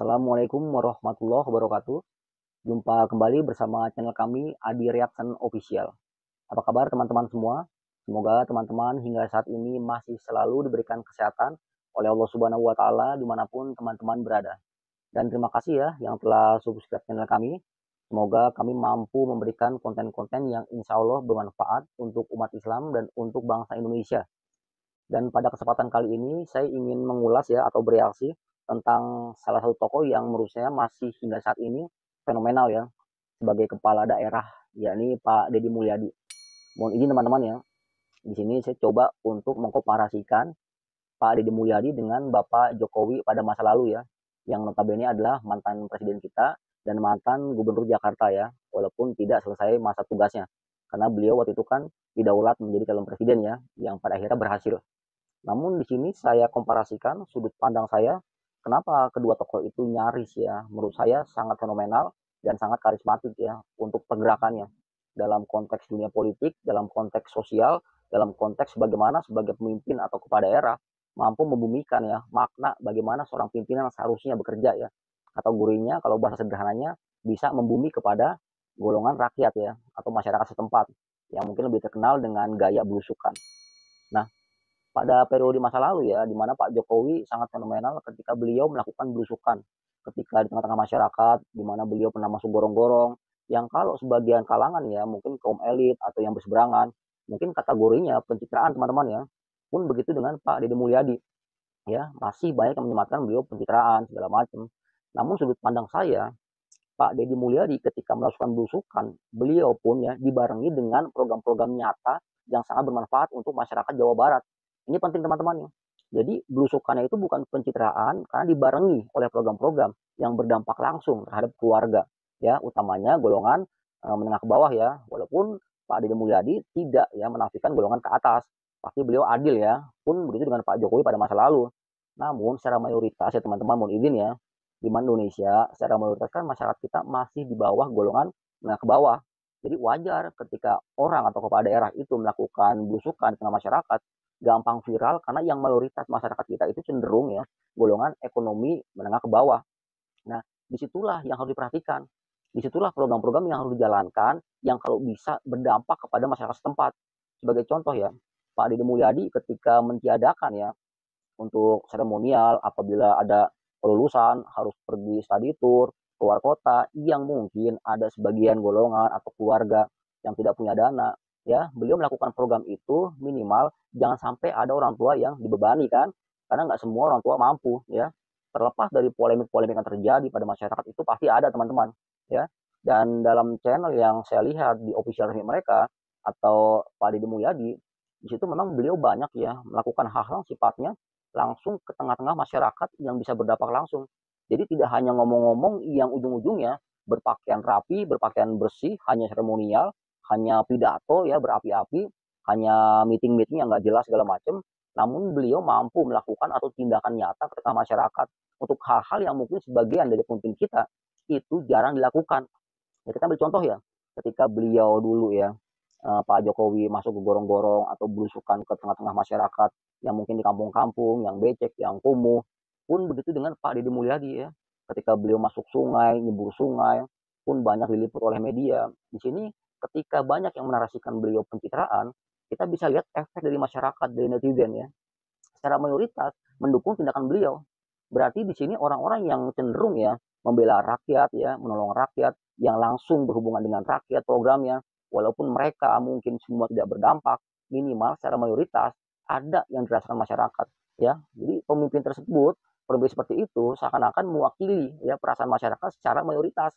Assalamualaikum warahmatullahi wabarakatuh. Jumpa kembali bersama channel kami Adi Reaction Official. Apa kabar teman-teman semua? Semoga teman-teman hingga saat ini masih selalu diberikan kesehatan oleh Allah Subhanahu wa Ta'ala dimanapun teman-teman berada. Dan terima kasih ya yang telah subscribe channel kami. Semoga kami mampu memberikan konten-konten yang insya Allah bermanfaat untuk umat Islam dan untuk bangsa Indonesia. Dan pada kesempatan kali ini saya ingin mengulas ya atau bereaksi tentang salah satu tokoh yang menurut saya masih hingga saat ini fenomenal ya sebagai kepala daerah, yakni Pak Deddy Mulyadi. Mohon izin teman-teman ya, di sini saya coba untuk mengkomparasikan Pak Deddy Mulyadi dengan Bapak Jokowi pada masa lalu ya, yang notabene adalah mantan presiden kita dan mantan gubernur Jakarta ya, walaupun tidak selesai masa tugasnya. Karena beliau waktu itu kan didaulat menjadi calon presiden ya, yang pada akhirnya berhasil. Namun di sini saya komparasikan sudut pandang saya, kenapa kedua tokoh itu nyaris ya, menurut saya sangat fenomenal dan sangat karismatik ya untuk pergerakannya dalam konteks dunia politik, dalam konteks sosial, dalam konteks bagaimana sebagai pemimpin atau kepala daerah mampu membumikan ya makna bagaimana seorang pimpinan seharusnya bekerja ya. Kategorinya kalau bahasa sederhananya bisa membumi kepada golongan rakyat ya atau masyarakat setempat yang mungkin lebih terkenal dengan gaya belusukan. Nah, pada periode masa lalu ya, di mana Pak Jokowi sangat fenomenal ketika beliau melakukan belusukan, ketika di tengah-tengah masyarakat, di mana beliau pernah masuk gorong-gorong, yang kalau sebagian kalangan ya, mungkin kaum elit atau yang berseberangan, mungkin kategorinya pencitraan teman-teman ya, pun begitu dengan Pak Deddy Mulyadi, ya, masih banyak yang menyematkan beliau pencitraan, segala macam. Namun sudut pandang saya, Pak Deddy Mulyadi ketika melakukan belusukan, beliau pun ya dibarengi dengan program-program nyata yang sangat bermanfaat untuk masyarakat Jawa Barat. Ini penting teman-teman ya. Jadi belusukannya itu bukan pencitraan karena dibarengi oleh program-program yang berdampak langsung terhadap keluarga ya, utamanya golongan menengah ke bawah ya. Walaupun Pak Deddy Mulyadi tidak ya menafikan golongan ke atas, pasti beliau adil ya. Pun begitu dengan Pak Jokowi pada masa lalu. Namun secara mayoritas ya teman-teman mohon izin ya, di mana Indonesia secara mayoritas kan masyarakat kita masih di bawah golongan menengah ke bawah. Jadi wajar ketika orang atau kepala daerah itu melakukan belusukan di tengah masyarakat, gampang viral karena yang mayoritas masyarakat kita itu cenderung ya golongan ekonomi menengah ke bawah. Nah, disitulah yang harus diperhatikan. Disitulah program-program yang harus dijalankan yang kalau bisa berdampak kepada masyarakat setempat. Sebagai contoh ya, Pak Deddy Mulyadi ketika mentiadakan ya untuk seremonial apabila ada kelulusan harus pergi study tour keluar kota yang mungkin ada sebagian golongan atau keluarga yang tidak punya dana ya beliau melakukan program itu minimal jangan sampai ada orang tua yang dibebani kan karena nggak semua orang tua mampu ya terlepas dari polemik-polemik yang terjadi pada masyarakat itu pasti ada teman-teman ya dan dalam channel yang saya lihat di official mereka atau Pak Deddy Mulyadi di situ memang beliau banyak ya melakukan hal-hal sifatnya langsung ke tengah-tengah masyarakat yang bisa berdampak langsung. Jadi tidak hanya ngomong-ngomong yang ujung-ujungnya berpakaian rapi, berpakaian bersih, hanya seremonial, hanya pidato ya berapi-api, hanya meeting-meeting yang nggak jelas segala macam. Namun beliau mampu melakukan atau tindakan nyata ke tengah masyarakat untuk hal-hal yang mungkin sebagian dari pemimpin kita itu jarang dilakukan. Ya, kita ambil contoh ya, ketika beliau dulu ya Pak Jokowi masuk ke gorong-gorong atau belusukan ke tengah-tengah masyarakat yang mungkin di kampung-kampung, yang becek, yang kumuh. Pun begitu dengan Pak Deddy Mulyadi ya. Ketika beliau masuk sungai, nyebur sungai, pun banyak diliput oleh media. Di sini ketika banyak yang menarasikan beliau pencitraan, kita bisa lihat efek dari masyarakat, dari netizen ya. Secara mayoritas mendukung tindakan beliau. Berarti di sini orang-orang yang cenderung ya membela rakyat ya, menolong rakyat, yang langsung berhubungan dengan rakyat programnya, walaupun mereka mungkin semua tidak berdampak, minimal secara mayoritas ada yang dirasakan masyarakat ya. Jadi pemimpin tersebut pemimpin seperti itu seakan-akan mewakili ya perasaan masyarakat secara mayoritas.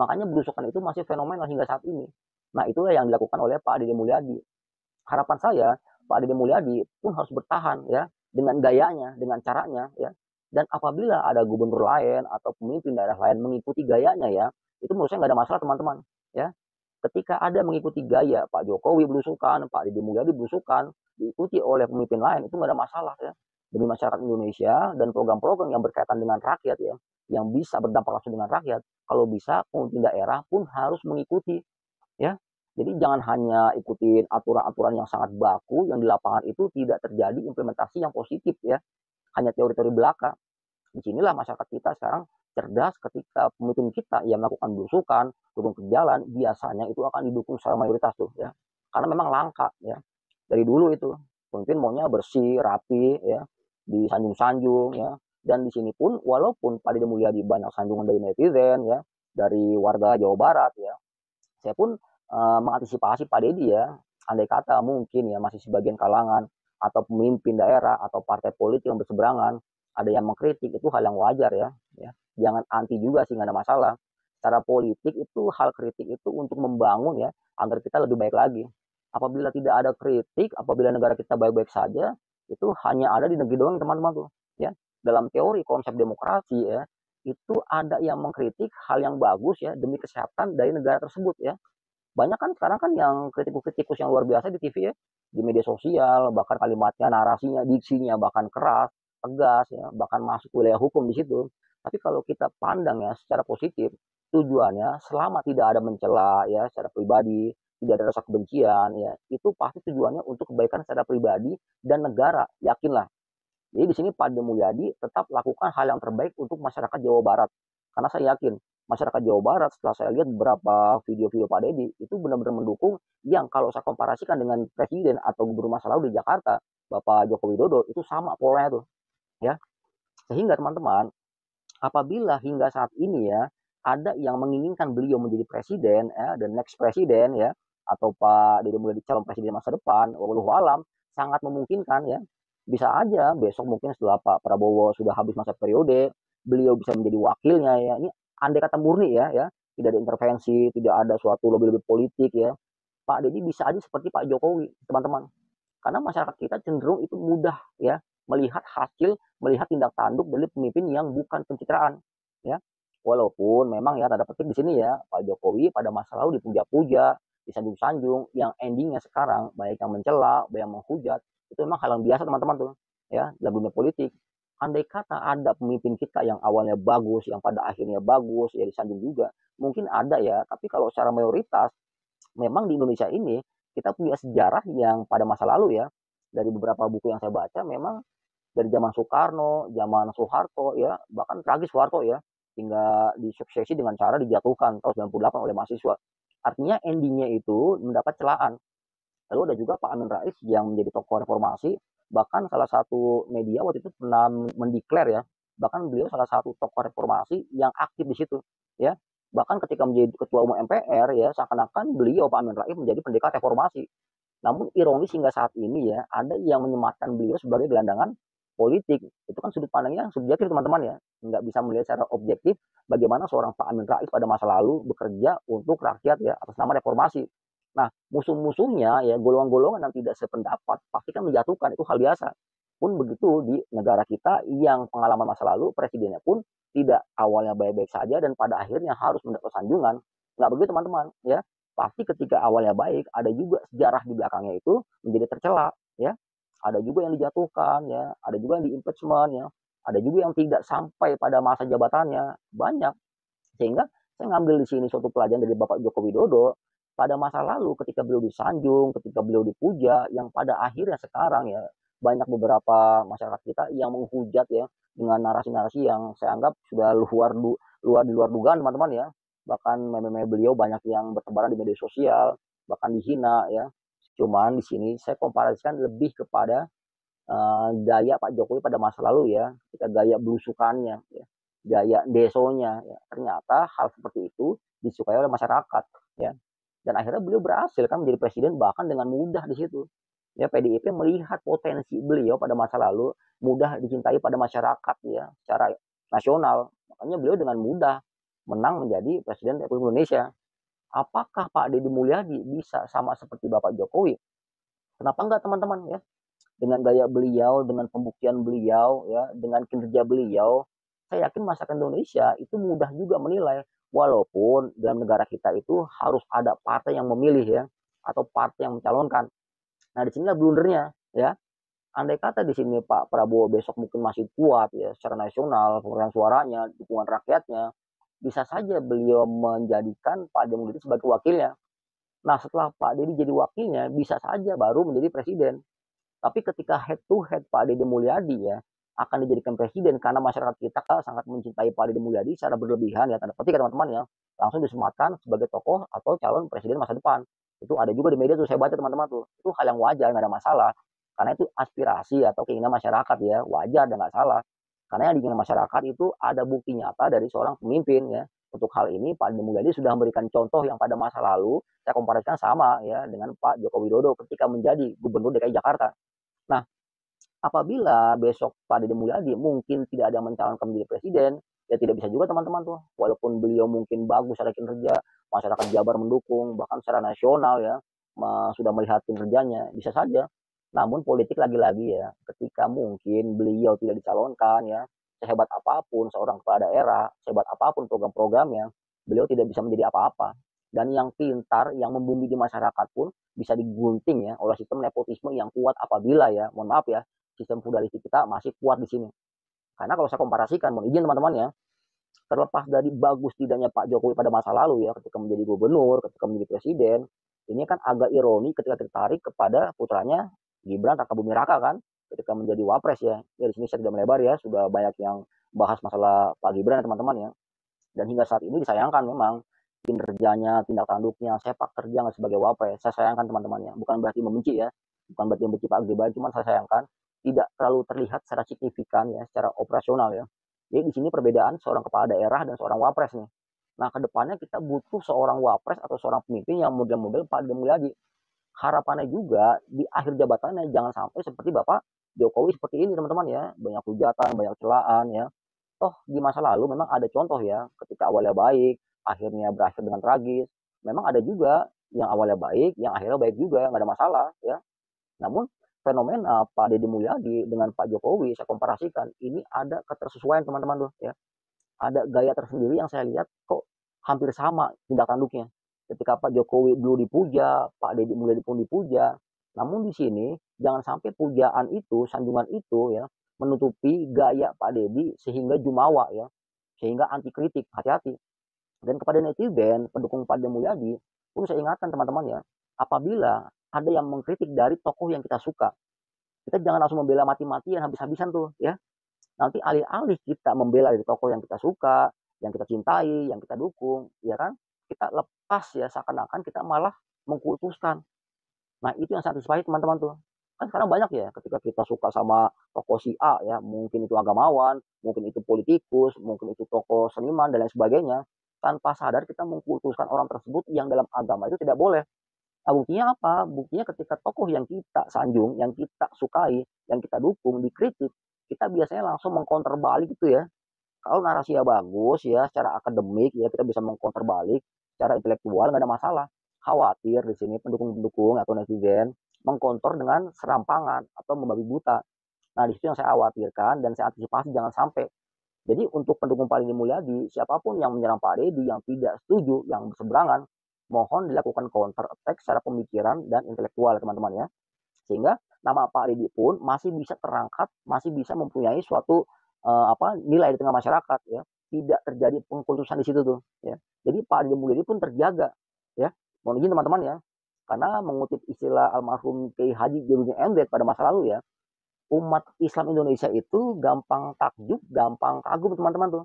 Makanya belusukan itu masih fenomenal hingga saat ini. Nah, itulah yang dilakukan oleh Pak Deddy Mulyadi. Harapan saya Pak Deddy Mulyadi pun harus bertahan ya dengan gayanya, dengan caranya ya. Dan apabila ada gubernur lain atau pemimpin daerah lain mengikuti gayanya ya, itu menurut saya nggak ada masalah teman-teman ya. Ketika ada mengikuti gaya Pak Jokowi belusukan, Pak Deddy Mulyadi belusukan, diikuti oleh pemimpin lain itu nggak ada masalah ya. Demi masyarakat Indonesia dan program-program yang berkaitan dengan rakyat ya, yang bisa berdampak langsung dengan rakyat, kalau bisa pemimpin daerah pun harus mengikuti ya. Jadi jangan hanya ikutin aturan-aturan yang sangat baku yang di lapangan itu tidak terjadi implementasi yang positif ya. Hanya teori-teori belaka. Di sinilah masyarakat kita sekarang cerdas ketika pemimpin kita yang melakukan belusukan, turun ke jalan, biasanya itu akan didukung secara mayoritas tuh ya. Karena memang langka ya. Dari dulu itu pemimpin maunya bersih, rapi ya, disanjung-sanjung ya. Dan di sini pun walaupun Pak Deddy Mulyadi banyak sanjungan dari netizen ya, dari warga Jawa Barat ya, saya pun mengantisipasi Pak Deddy ya, andai kata mungkin ya masih sebagian kalangan atau pemimpin daerah atau partai politik yang berseberangan ada yang mengkritik, itu hal yang wajar ya, jangan anti juga sih, nggak ada masalah. Secara politik itu hal kritik itu untuk membangun ya, agar kita lebih baik lagi. Apabila tidak ada kritik, apabila negara kita baik-baik saja, itu hanya ada di negeri doang teman-teman tuh ya. Dalam teori konsep demokrasi ya, itu ada yang mengkritik hal yang bagus ya demi kesehatan dari negara tersebut ya. Banyak kan sekarang kan yang kritikus-kritikus yang luar biasa di TV ya, di media sosial, bahkan kalimatnya, narasinya, diksinya bahkan keras, tegas ya, bahkan masuk wilayah hukum di situ. Tapi kalau kita pandang ya secara positif, tujuannya selama tidak ada mencela ya secara pribadi, tidak ada rasa kebencian ya, itu pasti tujuannya untuk kebaikan secara pribadi dan negara, yakinlah. Jadi di sini Pak Mulyadi tetap lakukan hal yang terbaik untuk masyarakat Jawa Barat. Karena saya yakin masyarakat Jawa Barat setelah saya lihat beberapa video-video Pak Deddy itu benar-benar mendukung, yang kalau saya komparasikan dengan presiden atau gubernur masa lalu di Jakarta, Bapak Joko Widodo, itu sama polanya tuh ya. Sehingga teman-teman, apabila hingga saat ini ya ada yang menginginkan beliau menjadi presiden ya, the next presiden ya, atau Pak Deddy Mulyadi calon presiden masa depan, wallahu alam, sangat memungkinkan ya. Bisa aja besok mungkin setelah Pak Prabowo sudah habis masa periode, beliau bisa menjadi wakilnya ya. Ini andai kata murni ya, tidak ada intervensi, tidak ada suatu lebih-lebih politik ya. Pak Deddy bisa aja seperti Pak Jokowi, teman-teman. Karena masyarakat kita cenderung itu mudah ya melihat hasil, melihat tindak tanduk dari pemimpin yang bukan pencitraan ya. Walaupun memang ya tanda petik di sini ya, Pak Jokowi pada masa lalu dipuja-puja, disanjung-sanjung, yang endingnya sekarang baik yang mencela, baik yang menghujat, itu memang hal yang biasa teman-teman tuh ya dalam dunia politik. Andai kata ada pemimpin kita yang awalnya bagus, yang pada akhirnya bagus, ya disanjung juga, mungkin ada ya. Tapi kalau secara mayoritas, memang di Indonesia ini kita punya sejarah yang pada masa lalu ya, dari beberapa buku yang saya baca memang dari zaman Soekarno, zaman Soeharto ya, bahkan tragis Soeharto ya, hingga disuksesi dengan cara dijatuhkan tahun 98 oleh mahasiswa. Artinya endingnya itu mendapat celaan. Lalu ada juga Pak Amin Rais yang menjadi tokoh reformasi, bahkan salah satu media waktu itu pernah mendeklar ya, bahkan beliau salah satu tokoh reformasi yang aktif di situ ya. Bahkan ketika menjadi ketua umum MPR ya, seakan-akan beliau Pak Amin Rais menjadi pendekar reformasi. Namun ironis hingga saat ini ya, ada yang menyematkan beliau sebagai gelandangan politik. Itu kan sudut pandangnya subjektif teman-teman ya. Nggak bisa melihat secara objektif bagaimana seorang Pak Amin Rais pada masa lalu bekerja untuk rakyat ya atas nama reformasi. Nah, musuh-musuhnya ya, golongan-golongan yang tidak sependapat pasti kan menjatuhkan, itu hal biasa. Pun begitu di negara kita yang pengalaman masa lalu presidennya pun tidak awalnya baik-baik saja dan pada akhirnya harus mendapat sanjungan. Nggak begitu teman-teman ya. Pasti ketika awalnya baik ada juga sejarah di belakangnya itu menjadi tercela ya. Ada juga yang dijatuhkan ya, ada juga yang di impeachment ya, ada juga yang tidak sampai pada masa jabatannya, banyak. Sehingga saya ngambil di sini suatu pelajaran dari Bapak Joko Widodo pada masa lalu ketika beliau disanjung, ketika beliau dipuja, yang pada akhirnya sekarang ya banyak beberapa masyarakat kita yang menghujat ya dengan narasi-narasi yang saya anggap sudah di luar dugaan teman-teman ya. Bahkan meme-meme beliau banyak yang bertebaran di media sosial, bahkan dihina ya. Cuman di sini saya komparasikan lebih kepada gaya Pak Jokowi pada masa lalu ya, ketika gaya belusukannya ya, gaya desonya ya. Ternyata hal seperti itu disukai oleh masyarakat ya. Dan akhirnya beliau berhasil kan menjadi presiden bahkan dengan mudah di situ. Ya, PDIP melihat potensi beliau pada masa lalu, mudah dicintai pada masyarakat ya secara nasional. Makanya beliau dengan mudah menang menjadi presiden Republik Indonesia. Apakah Pak Deddy Mulyadi bisa sama seperti Bapak Jokowi? Kenapa enggak teman-teman ya? Dengan gaya beliau, dengan pembuktian beliau, ya, dengan kinerja beliau, saya yakin masyarakat Indonesia itu mudah juga menilai. Walaupun dalam negara kita itu harus ada partai yang memilih ya, atau partai yang mencalonkan. Nah, di sinilah blundernya ya. Andai kata di sini Pak Prabowo besok mungkin masih kuat ya secara nasional, perolehan suaranya, dukungan rakyatnya, bisa saja beliau menjadikan Pak Deddy sebagai wakilnya. Nah, setelah Pak Deddy jadi wakilnya, bisa saja baru menjadi presiden. Tapi ketika head to head Pak Deddy Mulyadi ya, akan dijadikan presiden karena masyarakat kita sangat mencintai Pak Deddy Mulyadi secara berlebihan ya, tanda petik ya teman-teman ya, langsung disematkan sebagai tokoh atau calon presiden masa depan. Itu ada juga di media tuh, saya baca teman-teman tuh. Itu hal yang wajar, nggak ada masalah. Karena itu aspirasi atau keinginan masyarakat ya, wajar dan nggak salah. Karena yang diinginkan masyarakat itu ada bukti nyata dari seorang pemimpin ya. Untuk hal ini Pak Deddy Mulyadi sudah memberikan contoh yang pada masa lalu saya komparasikan sama ya dengan Pak Joko Widodo ketika menjadi Gubernur DKI Jakarta. Nah, apabila besok Pak Deddy Mulyadi mungkin tidak ada yang mencalonkan menjadi presiden, ya tidak bisa juga teman-teman tuh. Walaupun beliau mungkin bagus secara kinerja, masyarakat Jabar mendukung, bahkan secara nasional ya, sudah melihat kinerjanya, bisa saja. Namun politik lagi-lagi ya, ketika mungkin beliau tidak dicalonkan ya, sehebat apapun seorang kepala daerah, sehebat apapun program-programnya, beliau tidak bisa menjadi apa-apa. Dan yang pintar, yang membumi di masyarakat pun bisa digunting ya oleh sistem nepotisme yang kuat apabila ya, mohon maaf ya, sistem feudalistik kita masih kuat di sini. Karena kalau saya komparasikan, mohon izin teman-teman ya, terlepas dari bagus tidaknya Pak Jokowi pada masa lalu ya, ketika menjadi gubernur, ketika menjadi presiden, ini kan agak ironi ketika tertarik kepada putranya Gibran Rakabuming Raka kan, ketika menjadi wapres ya. Ya di sini saya tidak melebar ya, sudah banyak yang bahas masalah Pak Gibran ya teman-teman ya. Dan hingga saat ini disayangkan memang kinerjanya, tindak tanduknya, sepak terjang sebagai wapres. Saya sayangkan teman-temannya. Bukan berarti membenci ya, bukan berarti membenci Pak Gibran, cuma saya sayangkan tidak terlalu terlihat secara signifikan ya, secara operasional ya. Jadi di sini perbedaan seorang kepala daerah dan seorang wapres nih. Nah, kedepannya kita butuh seorang wapres atau seorang pemimpin yang model-model Pak Deddy Mulyadi. Harapannya juga di akhir jabatannya jangan sampai seperti Bapak Jokowi seperti ini teman-teman ya. Banyak hujatan, banyak celaan ya. Toh di masa lalu memang ada contoh ya, ketika awalnya baik, akhirnya berakhir dengan tragis. Memang ada juga yang awalnya baik, yang akhirnya baik juga, nggak ada masalah ya. Namun fenomena Pak Deddy Mulyadi dengan Pak Jokowi saya komparasikan, ini ada ketersesuaian teman-teman tuh ya. Ada gaya tersendiri yang saya lihat kok hampir sama tindak tanduknya. Ketika Pak Jokowi dulu dipuja, Pak Deddy Mulyadi pun dipuja. Namun di sini jangan sampai pujaan itu, sanjungan itu ya menutupi gaya Pak Deddy sehingga jumawa ya, sehingga anti kritik. Hati-hati. Dan kepada netizen pendukung Pak Deddy Mulyadi pun saya ingatkan teman-teman ya, apabila ada yang mengkritik dari tokoh yang kita suka, kita jangan langsung membela mati-matian habis-habisan tuh ya. Nanti alih-alih kita membela dari tokoh yang kita suka, yang kita cintai, yang kita dukung, ya kan? Kita lepas ya seakan-akan kita malah mengkultuskan. Nah, itu yang saya antisipasi teman-teman tuh. Kan sekarang banyak ya ketika kita suka sama tokoh si A ya, mungkin itu agamawan, mungkin itu politikus, mungkin itu tokoh seniman dan lain sebagainya. Tanpa sadar kita mengkultuskan orang tersebut yang dalam agama itu tidak boleh. Nah, buktinya apa? Buktinya ketika tokoh yang kita sanjung, yang kita sukai, yang kita dukung dikritik, kita biasanya langsung mengcounter balik gitu ya. Kalau narasinya bagus ya, secara akademik ya kita bisa mengcounter balik, secara intelektual nggak ada masalah. Khawatir di sini pendukung-pendukung atau netizen mengkontor dengan serampangan atau membabi buta. Nah, di situ yang saya khawatirkan dan saya antisipasi jangan sampai. Jadi untuk pendukung Pak Deddy Mulyadi, siapapun yang menyerang Pak Deddy, yang tidak setuju, yang berseberangan, mohon dilakukan counter attack secara pemikiran dan intelektual teman-teman ya. Sehingga nama Pak Deddy pun masih bisa terangkat, masih bisa mempunyai suatu nilai di tengah masyarakat ya. Tidak terjadi pengkultusan di situ tuh ya. Jadi Pak Deddy Mulyadi pun terjaga ya. Mohon izin teman-teman ya. Karena mengutip istilah almarhum Kiai Haji Jainuddin MZ pada masa lalu ya, umat Islam Indonesia itu gampang takjub, gampang kagum teman-teman tuh.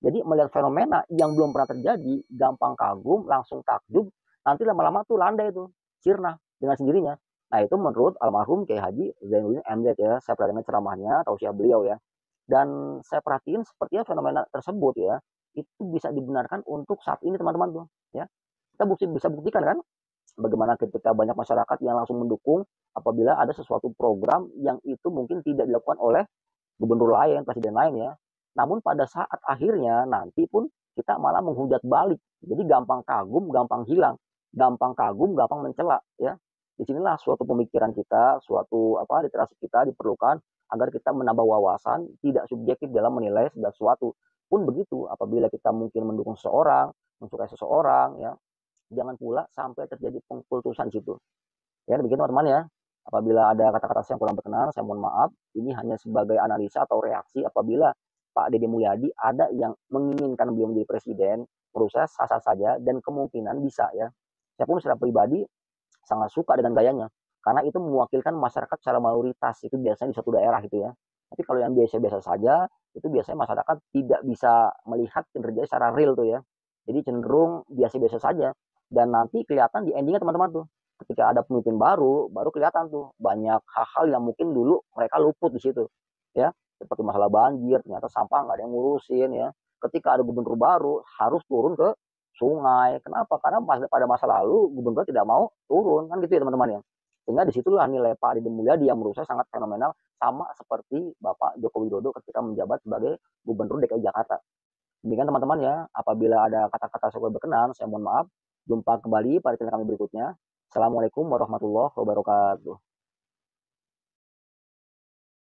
Jadi melihat fenomena yang belum pernah terjadi, gampang kagum, langsung takjub, nanti lama-lama tuh landai tuh, sirna dengan sendirinya. Nah itu menurut almarhum Kiai Haji Zainuddin MZ ya, saya pernah dengar ceramahnya, tausiah beliau ya. Dan saya perhatiin sepertinya fenomena tersebut ya, itu bisa dibenarkan untuk saat ini teman-teman tuh ya. Kita bisa buktikan kan, bagaimana ketika banyak masyarakat yang langsung mendukung apabila ada sesuatu program yang itu mungkin tidak dilakukan oleh gubernur lain, presiden lain ya. Namun pada saat akhirnya nanti pun kita malah menghujat balik. Jadi gampang kagum, gampang hilang. Gampang kagum, gampang mencela ya. Disinilah suatu pemikiran kita, suatu literasi kita diperlukan agar kita menambah wawasan, tidak subjektif dalam menilai segala sesuatu. Pun begitu, apabila kita mungkin mendukung seseorang, mensukai seseorang ya, jangan pula sampai terjadi pengkultusan situ. Ya, begitu teman-teman ya. Apabila ada kata-kata yang kurang berkenan, saya mohon maaf. Ini hanya sebagai analisa atau reaksi apabila Pak Deddy Mulyadi ada yang menginginkan beliau menjadi presiden, proses sah-sah saja dan kemungkinan bisa ya. Saya pun secara pribadi sangat suka dengan gayanya karena itu mewakilkan masyarakat secara mayoritas itu biasanya di suatu daerah gitu ya. Tapi kalau yang biasa-biasa saja, itu biasanya masyarakat tidak bisa melihat kinerja secara real tuh ya. Jadi cenderung biasa-biasa saja. Dan nanti kelihatan di endingnya teman-teman tuh. Ketika ada pemimpin baru, baru kelihatan tuh banyak hal-hal yang mungkin dulu mereka luput di situ. Ya, seperti masalah banjir, ternyata sampah nggak ada yang ngurusin ya. Ketika ada gubernur baru, harus turun ke sungai. Kenapa? Karena pada masa lalu gubernur tidak mau turun, kan gitu ya teman-teman ya. Sehingga disitulah nilai Pak Adi Mulyadi yang menurut saya sangat fenomenal, sama seperti Bapak Joko Widodo ketika menjabat sebagai Gubernur DKI Jakarta. Demikian teman-teman ya, apabila ada kata-kata yang berkenan, saya mohon maaf. Jumpa kembali pada channel kami berikutnya. Assalamualaikum warahmatullahi wabarakatuh.